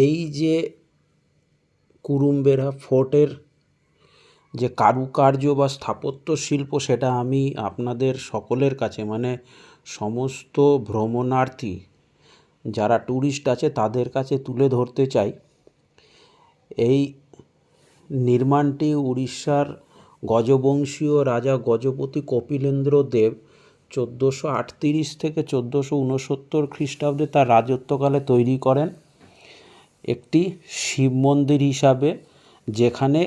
এই যে কুরুমবেড়া ফোর্টের যে কারুকার্য বা স্থাপত্য শিল্প, সেটা আমি আপনাদের সকলের কাছে, মানে সমস্ত ভ্রমণার্থী যারা ট্যুরিস্ট আছে তাদের কাছে তুলে ধরতে চাই। এই নির্মাণটি উড়িষ্যার গজবংশীয় রাজা গজপতি কপিলেন্দ্র দেব 1438 থেকে 1469 খ্রিস্টাব্দে তার রাজত্বকালে তৈরি করেন একটি শিব মন্দির হিসাবে, যেখানে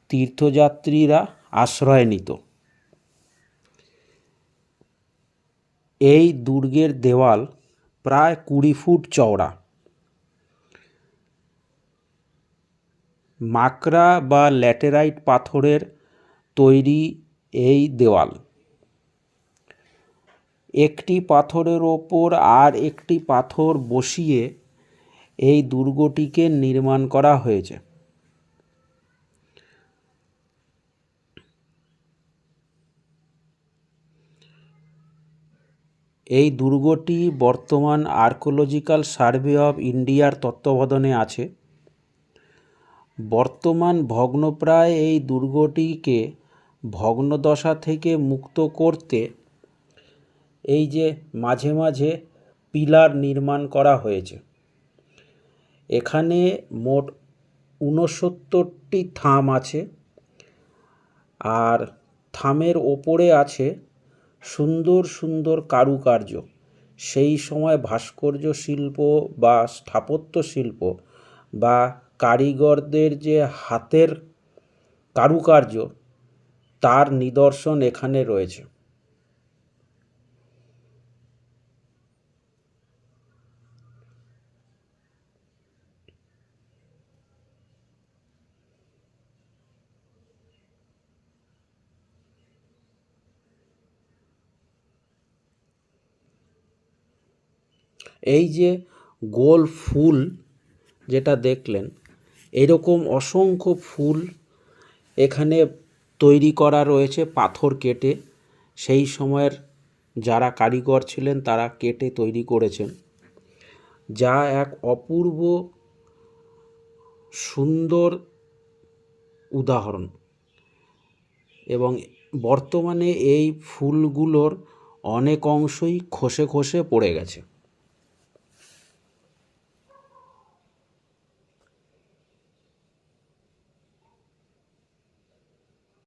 তীর্থযাত্রীরা আশ্রয় নিত। এই দুর্গের দেওয়াল প্রায় 20 ফুট চওড়া। মাকড়া বা ল্যাটেরাইট পাথরের তৈরি এই দেওয়াল একটি পাথরের ওপর আর একটি পাথর বসিয়ে এই দুর্গটিকে নির্মাণ করা হয়েছে। এই দুর্গটি বর্তমান আর্কিওলজিক্যাল সার্ভে অফ ইন্ডিয়ার তত্ত্বাবধানে আছে। বর্তমান ভগ্নপ্রায় এই দুর্গটিকে ভগ্নদশা থেকে মুক্ত করতে এই যে মাঝে মাঝে পিলার নির্মাণ করা হয়েছে। এখানে মোট 69টি থাম আছে, আর থামের ওপরে আছে সুন্দর সুন্দর কারুকার্য। সেই সময় ভাস্কর্য শিল্প বা স্থাপত্য শিল্প বা কারিগরদের যে হাতের কারুকার্য, তার নিদর্শন এখানে রয়েছে। এই যে গোল ফুল যেটা দেখলেন, এরকম অসংখ্য ফুল এখানে তৈরি করা রয়েছে পাথর কেটে। সেই সময়ের যারা কারিগর ছিলেন তারা কেটে তৈরি করেছেন, যা এক অপূর্ব সুন্দর উদাহরণ। এবং বর্তমানে এই ফুলগুলোর অনেক অংশই খসে খসে পড়ে গেছে।